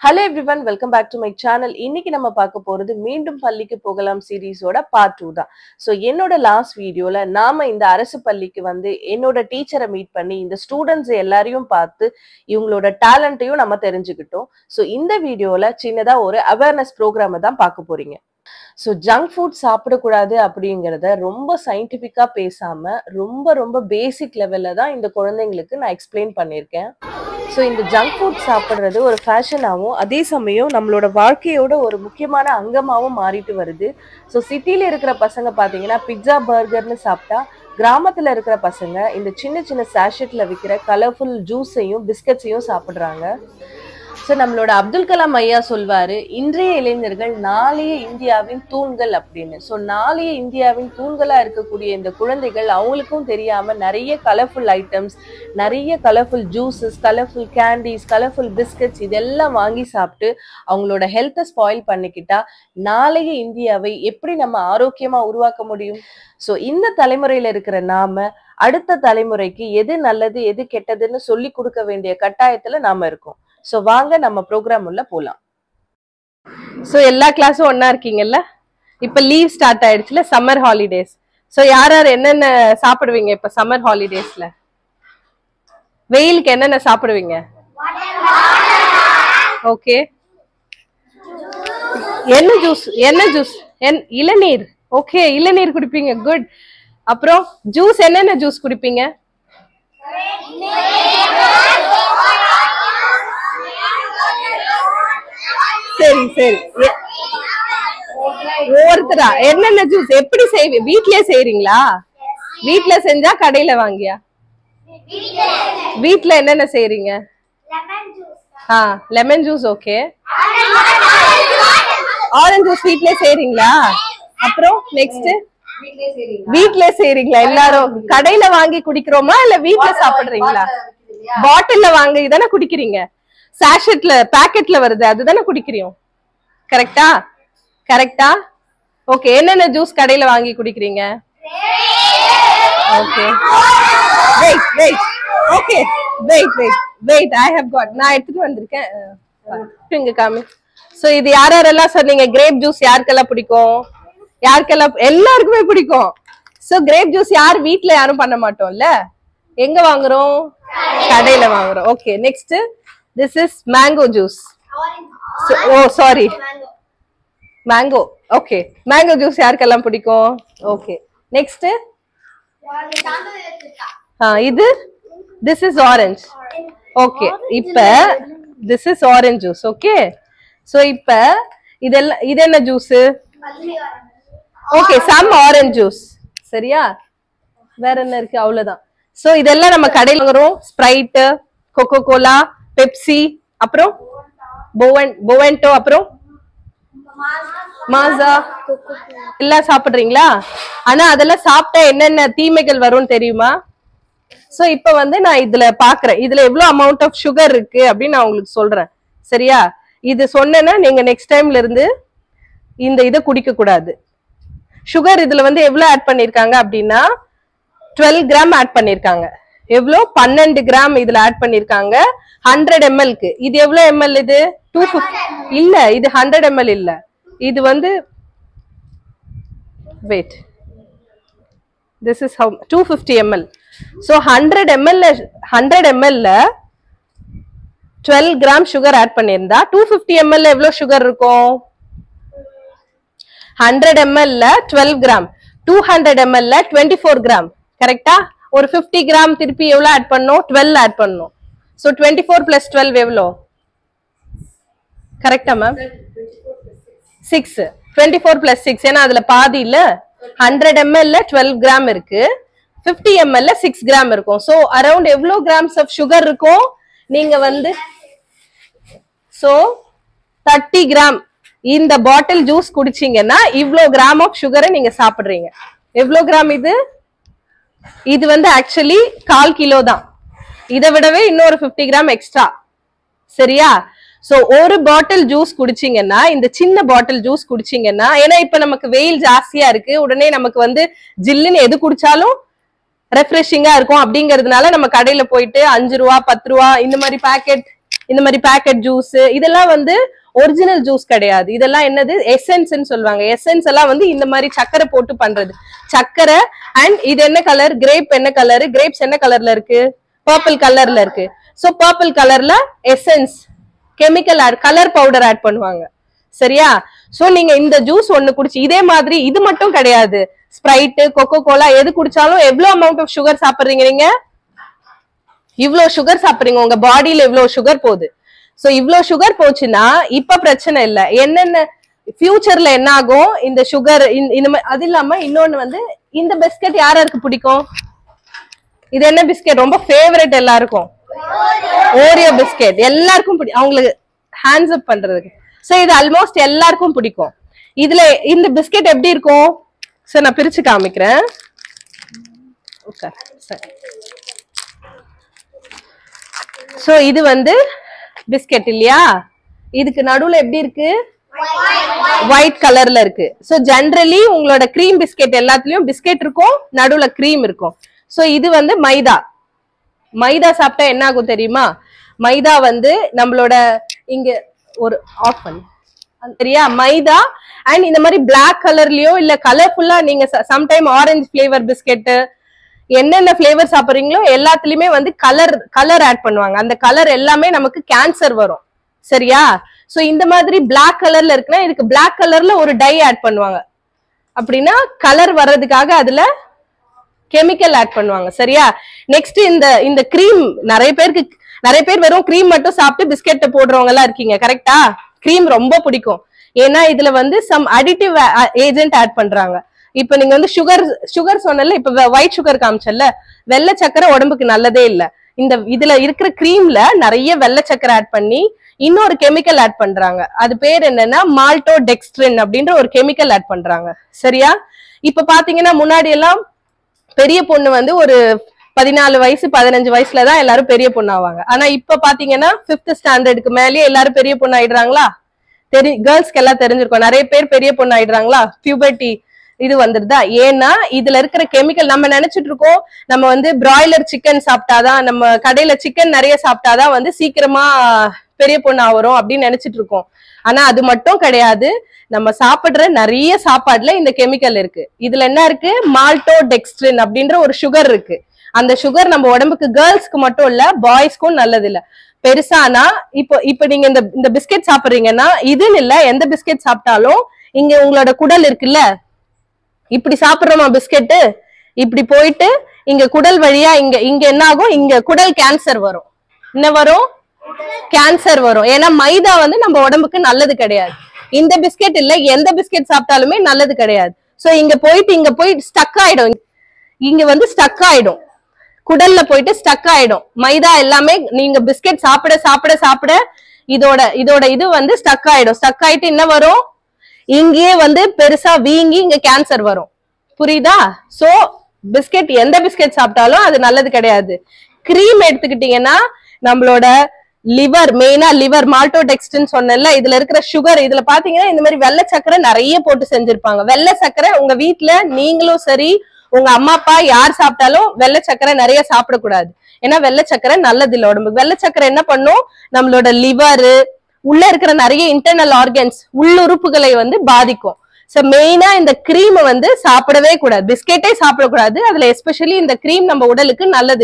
Hello everyone, welcome back to my channel. இன்னைக்கு நம்ம பார்க்க போறது மீண்டும் பள்ளிக்கு போகலாம் சீரிஸோட பார்ட் 2 தான். சோ என்னோட லாஸ்ட் வீடியோல நாம இந்த அரசு பள்ளிக்கு வந்து என்னோட டீச்சரை மீட் பண்ணி இந்த ஸ்டூடண்ட்ஸ் எல்லாரையும் பார்த்து இவங்களோட டேலண்ட்டையும் நம்ம தெரிஞ்சுக்கிட்டோம். சோ இந்த வீடியோல சின்னதா ஒரு அவேர்னஸ் ப்ரோக்ராம் தான் பார்க்க போறீங்க. ஸோ ஜங்க் ஃபுட் சாப்பிடக்கூடாது அப்படிங்கிறத ரொம்ப சயின்டிஃபிக்கா பேசாம ரொம்ப பேசிக் லெவல்ல தான் இந்த குழந்தைங்களுக்கு நான் எக்ஸ்பிளைன் பண்ணியிருக்கேன். ஸோ இந்த ஜங்க் ஃபுட் சாப்பிட்றது ஒரு ஃபேஷனாகவும் அதே சமயம் நம்மளோட வாழ்க்கையோட ஒரு முக்கியமான அங்கமாகவும் மாறிட்டு வருது. ஸோ சிட்டியில் இருக்கிற பசங்க பார்த்தீங்கன்னா பிட்சா பர்கர்னு சாப்பிட்டா கிராமத்தில் இருக்கிற பசங்க இந்த சின்ன சாஷெட்ல விற்கிற கலர்ஃபுல் ஜூஸையும் பிஸ்கட்ஸையும் சாப்பிட்றாங்க. ஸோ நம்மளோட அப்துல் கலாம் ஐயா சொல்வாரு, இன்றைய இளைஞர்கள் நாளைய இந்தியாவின் தூண்கள் அப்படின்னு. ஸோ நாளைய இந்தியாவின் தூண்களா இருக்கக்கூடிய இந்த குழந்தைகள் அவங்களுக்கும் தெரியாம நிறைய கலர்ஃபுல் ஐட்டம்ஸ், நிறைய colourful juices, colourful candies, colourful biscuits இதெல்லாம் வாங்கி சாப்பிட்டு அவங்களோட ஹெல்த்தை ஸ்பாயில் பண்ணிக்கிட்டா நாளைய இந்தியாவை எப்படி நம்ம ஆரோக்கியமா உருவாக்க முடியும்? ஸோ இந்த தலைமுறையில இருக்கிற நாம அடுத்த தலைமுறைக்கு எது நல்லது எது கெட்டதுன்னு சொல்லி கொடுக்க வேண்டிய கட்டாயத்துல நாம இருக்கோம். ஸோ வாங்க நம்ம ப்ரோக்ராம் உள்ள போலாம். ஸோ எல்லா கிளாஸும் ஒன்னா இருக்கீங்கல்ல? இப்ப லீவ் ஸ்டார்ட் ஆயிடுச்சுல, சம்மர் ஹாலிடேஸ். ஸோ யார் என்னென்ன சாப்பிடுவீங்க இப்ப சம்மர் ஹாலிடேஸ்ல? வெயிலுக்கு என்னென்ன சாப்பிடுவீங்க? ஓகே, என்ன ஜூஸ்? இளநீர். ஓகே, இளநீர் குடிப்பீங்க, குட். அப்புறம் ஜூஸ் என்னென்ன ஜூஸ் குடிப்பீங்க? சரி ஒவ்வொருத்தரா என்னென்ன ஜூஸ் எப்படி செய்வீங்க? வீட்லயே செய்றீங்களா? வீட்ல செஞ்சா கடையில வாங்கியா? வீட்ல என்னென்ன செய்றீங்க? Lemon juice. Okay, orange juice வீட்லயே செய்றீங்களா? அப்புறம் நெக்ஸ்ட் வீட்ல செய்றீங்களா? எல்லாரும் கடையில வாங்கி குடிக்கிறோமா இல்ல வீட்ல சாப்பிடுறீங்களா? பாட்டில்ல வாங்கி தானே குடிக்கிறீங்க. சாஷெட்ல பாக்கெட்ல வருது அதுதானே குடிக்கிறோம். கரெக்டா? ஓகே, என்னென்ன ஜூஸ் கடையில வாங்கி குடிக்கிறீங்க? Okay, wait I have got, நான் எடுத்துட்டு வந்திருக்கேன். இங்க காமி. சோ இது யாரெல்லாம் சொன்னீங்க? கிரேப் ஜூஸ் யாருக்கெல்லாம் பிடிக்கும்? எல்லாருக்குமே பிடிக்கும். சோ கிரேப் ஜூஸ் யார் வீட்ல யாரும் பண்ண மாட்டோம்ல, எங்க வாங்குறோம்? கடையில வாங்குறோம். Okay, next this is mango juice. Sorry, mango. Okay, mango juice யாருக்கெல்லாம் பிடிக்கும்? ஓகே, நெக்ஸ்ட் இது this is orange. ஓகே, இப்ப this is orange juice. Okay, so இப்ப இதெல்லாம் இது என்ன juice? Okay, some orange juice. சரியா? வேற என்ன இருக்கு? அவ்வளவுதான். சோ இதெல்லாம் நம்ம கடையில வாங்குறோம். ஸ்ப்ரைட், கோகோ கோலா, பெப்சி, அப்புறம் போவென்டோ, அப்புறம் மாசா எல்லாம் சாப்பிடுறீங்களா? ஆனா அதெல்லாம் சாப்பிட்டா என்னென்ன தீமைகள் வரும்னு தெரியுமா? சோ இப்ப வந்து நான் இதுல பாக்குறேன், இதுல எவ்வளவு அமௌண்ட் ஆஃப் சுகர் இருக்கு அப்படின்னு நான் உங்களுக்கு சொல்றேன். சரியா? இது சொன்னேன்னா நீங்க நெக்ஸ்ட் டைம்ல இருந்து இந்த இதை குடிக்க கூடாது. சுகர் இதுல வந்து எவ்வளவு ஆட் பண்ணிருக்காங்க அப்படின்னா 12 கிராம் ஆட் பண்ணிருக்காங்க. எவ்வளவு? 12 கிராம் இதுல ஆட் பண்ணிருக்காங்க 100 ml க்கு. இது எவ்வளவு ml? இது 250 இல்ல, இது 100 ml இல்ல, இது வந்து wait, this is how 250 ml. so 100 ml ல 12 கிராம் சுகர் ஆட் பண்ணிருந்தா 250 ml ல எவ்வளவு சுகர் இருக்கும்? 100 ml ல 12 கிராம், 200 ml ல 24 கிராம். கரெக்டா? ஒரு 50 கிராம் திருப்பி எவ்வளவு ஆட் பண்ணணும்? 12 ஆட் பண்ணணும். சோ 24 plus 12 எவ்வளோ? கரெக்டா மேம்? 6. 24 plus 6, ஏன்னா அதுல பாதி இல்ல. 100 ml ல 12 கிராம் இருக்கு, 50 ml ல 6 கிராம் இருக்கும். சோ அரௌண்ட் எவ்வளோ கிராம்ஸ் ஆஃப் சுகர் இருக்கும்? நீங்க வந்து சோ 30 கிராம் இந்த பாட்டில் ஜூஸ் குடிச்சீங்கன்னா இவ்வளோ கிராம் ஆஃப் சுகரை நீங்க சாப்பிடுறீங்க. எவ்வளோ கிராம் இது? இது வந்து ஆக்சுவலி 1/4 கிலோ தான். இதை விடவே இன்னொரு 50 கிராம் எக்ஸ்ட்ரா. சரியா? சோ ஒரு பாட்டில் ஜூஸ் குடிச்சீங்கன்னா, இந்த சின்ன பாட்டில் ஜூஸ் குடிச்சீங்கன்னா, ஏன்னா இப்ப நமக்கு வெயில் ஜாஸ்தியா இருக்கு, உடனே நமக்கு வந்து ஜில்லுன்னு எது குடிச்சாலும் ரெஃப்ரெஷிங்கா இருக்கும் அப்படிங்கிறதுனால நம்ம கடையில போயிட்டு 5 ரூபா 10 ரூபா இந்த மாதிரி பேக்கெட் இந்த மாதிரி பேக்கெட் ஜூஸ் இதெல்லாம் வந்து ஒரிஜினல் ஜூஸ் கிடையாது. இதெல்லாம் என்னது எசன்ஸ் சொல்லுவாங்க. எசன்ஸ் எல்லாம் வந்து இந்த மாதிரி சக்கரை போட்டு பண்றது. சக்கரை அண்ட் இது என்ன கலர், கிரேப் என்ன கலர், கிரேப்ஸ் என்ன கலர்ல இருக்கு, பர்பிள் கலர்ல இருக்கு. சோ பர்பிள் கலர்ல essence chemical add, colour powder add பண்ணுவாங்க. சரியா? சோ நீங்க இந்த ஜூஸ் ஒண்ணு குடிச்சு இதே மாதிரி இது மட்டும் கிடையாது, ஸ்ப்ரைட், கொக்கோ கோலா எது குடிச்சாலும் எவ்வளவு அமௌண்ட் ஆஃப் சுகர் சாப்பிடுறீங்க நீங்க, இவ்வளவு சுகர் சாப்பிடுறீங்க, உங்க பாடியில இவ்வளவு சுகர் போகுது. சோ இவ்வளவு சுகர் போச்சுன்னா இப்ப பிரச்சனை இல்ல. என்னென்ன ஃபியூச்சர்ல என்ன ஆகும், இந்த சுகர் இந்த அது இல்லாம இன்னொன்னு வந்து இந்த பிஸ்கட் யாருக்கு பிடிக்கும், இது என்ன பிஸ்கட் ரொம்ப ஃபேவரட் எல்லாருக்கும், ஓரியோ பிஸ்கட் எல்லாருக்கும் பிடிக்கும், அவங்களுக்கு ஹேண்ட்ஸ் அப் பண்றதுக்கு. சோ இது ஆல்மோஸ்ட் எல்லாருக்கும் பிடிக்கும். இதுல இந்த பிஸ்கட் எப்படி இருக்கும், சோ நான் பிரிச்சு காமிக்கிறேன். ஓகே சரி. சோ இது வந்து பிஸ்கட் இல்லையா, இதுக்கு நடுவுல எப்படி இருக்கு, ஒயிட் கலர்ல இருக்கு. சோ ஜெனரலி உங்களோட கிரீம் பிஸ்கெட் எல்லாத்துலயும் பிஸ்கெட் இருக்கும், நடுவுல கிரீம் இருக்கும். சோ இது வந்து மைதா. மைதா சாப்பிட்டா என்ன ஆகும் தெரியுமா, மைதா வந்து நம்மளோட இங்க ஒரு ஆஃப் பண்ணு சரியா, மைதா அண்ட் இந்த மாதிரி பிளாக் கலர்லயோ இல்ல கலர்ஃபுல்லா நீங்க சம்டைம் ஆரஞ்சு பிளேவர் பிஸ்கெட் என்னென்ன பிளேவர் சாப்பிடுறீங்களோ எல்லாத்துலயுமே வந்து கலர் ஆட் பண்ணுவாங்க. அந்த கலர் எல்லாமே நமக்கு கேன்சர் வரும். சரியா? சோ இந்த மாதிரி பிளாக் கலர்ல இருக்குன்னா இதுக்கு பிளாக் கலர்ல ஒரு டை ஆட் பண்ணுவாங்க. அப்படின்னா கலர் வர்றதுக்காக அதுல கெமிக்கல் ஆட் பண்ணுவாங்க. சரியா? நெக்ஸ்ட் இந்த கிரீம், நிறைய பேர் வெறும் கிரீம் மட்டும் சாப்பிட்டு பிஸ்கெட் போடுறவங்க எல்லாம் இருக்கீங்க. கரெக்டா? கிரீம் ரொம்ப பிடிக்கும். ஏன்னா இதுல வந்து சம் அடிட்டிவ் ஏஜென்ட் ஆட் பண்றாங்க. இப்ப நீங்க வந்து சுகர் சொன்னல, இப்ப ஒயிட் சுகர் காமிச்சல்ல, வெள்ளை சக்கரை உடம்புக்கு நல்லதே இல்ல. இதுல இருக்கிற கிரீம்ல நிறைய வெள்ளை சக்கரை ஆட் பண்ணி இன்னொரு கெமிக்கல் ஆட் பண்றாங்க. அது பேர் என்னன்னா மால்டோடெக்ஸ்ட்ரின் அப்படின்ற ஒரு கெமிக்கல் ஆட் பண்றாங்க. சரியா? இப்ப பாத்தீங்கன்னா முன்னாடி எல்லாம் பெரிய பொண்ணு வந்து ஒரு 14 வயசு 15 வயசுலதான் எல்லாரும் பெரிய பொண்ணு ஆவாங்க. ஆனா இப்ப பாத்தீங்கன்னா 5th ஸ்டாண்டர்டுக்கு மேலேயே எல்லாரும் பெரிய பொண்ணு ஆயிடுறாங்களா, கேர்ள்ஸ்க்கு எல்லாம் தெரிஞ்சிருக்கும். நிறைய பேர் பெரிய பொண்ணு ஆயிடுறாங்களா, பியூபர்ட்டி இது வந்துருதா. ஏன்னா இதுல இருக்கிற கெமிக்கல், நம்ம நினைச்சிட்டு இருக்கோம் நம்ம வந்து பிராய்லர் சிக்கன் சாப்பிட்டாதான், நம்ம கடையில சிக்கன் நிறைய சாப்பிட்டாதான் வந்து சீக்கிரமா பெரிய பொண்ணு ஆவரும் அப்படின்னு நினைச்சிட்டு இருக்கோம். ஆனா அது மட்டும் கிடையாது. நம்ம சாப்பிடுற நிறைய சாப்பாடுல இந்த கெமிக்கல் இருக்கு. இதுல என்ன இருக்கு, மால்டோடெக்ஸ்ட்ரின் அப்படின்ற ஒரு சுகர் இருக்கு. அந்த சுகர் நம்ம உடம்புக்கு கேர்ள்ஸ்க்கு மட்டும் இல்ல பாய்ஸ்க்கும் நல்லது இல்ல. பெருசானா இப்ப நீங்க இந்த பிஸ்கெட் சாப்பிடுறீங்கன்னா இதுன்னு இல்ல, எந்த பிஸ்கெட் சாப்பிட்டாலும் இங்க உங்களோட குடல் இருக்குல்ல, இப்படி சாப்பிடுறோமா பிஸ்கெட்டு, இப்படி போயிட்டு இங்க குடல் வழியா இங்க என்ன ஆகும், இங்க குடல் கேன்சர் வரும். என்ன வரும், கேன்சர் வரும். ஏன்னா மைதா வந்து நம்ம உடம்புக்கு நல்லது கிடையாது. இந்த பிஸ்கெட் இல்ல, எந்த பிஸ்கெட் சாப்பிட்டாலுமே நல்லது கிடையாது. சோ இங்க போய் ஸ்டக் ஆயிடும், இங்க வந்து ஸ்டக் ஆயிடும், குடல்ல போயிட்டு ஸ்டக் ஆயிடும். மைதா எல்லாமே நீங்க பிஸ்கெட் சாப்பிட சாப்பிட சாப்பிட இதோட இது வந்து ஸ்டக் ஆயிடும். ஸ்டக் ஆயிட்டு என்ன வரும், இங்கேயே வந்து பெருசா வீங்கி இங்க கேன்சர் வரும். புரியுதா? சோ பிஸ்கெட், எந்த பிஸ்கெட் சாப்பிட்டாலும் அது நல்லது கிடையாது. கிரீம் எடுத்துக்கிட்டீங்கன்னா நம்மளோட லிவர், மெயினா லிவர், மால்டோடெக்ஸ்ட்ரின் சொன்னேன்ல, இதுல இருக்கிற சுகர், இதுல பாத்தீங்கன்னா இந்த மாதிரி வெள்ளை சக்கரை நிறைய போட்டு செஞ்சிருப்பாங்க. வெள்ளை சக்கரை உங்க வீட்டுல நீங்களும் சரி உங்க அம்மா அப்பா யார் சாப்பிட்டாலும் வெள்ளை சக்கரை நிறைய சாப்பிடக்கூடாது. ஏன்னா வெள்ளை சக்கரை நல்லது இல்ல உடம்புக்கு. வெள்ளை சக்கரை என்ன பண்ணும், நம்மளோட லிவர், உள்ள இருக்கிற நிறைய இன்டர்னல் ஆர்கன்ஸ், உள்ளுறுப்புகளை வந்து பாதிக்கும். சோ மெயினா இந்த கிரீம் வந்து சாப்பிடவே கூடாது, பிஸ்கெட்டே சாப்பிடக்கூடாது. அதுல எஸ்பெஷலி இந்த கிரீம் நம்ம உடலுக்கு நல்லது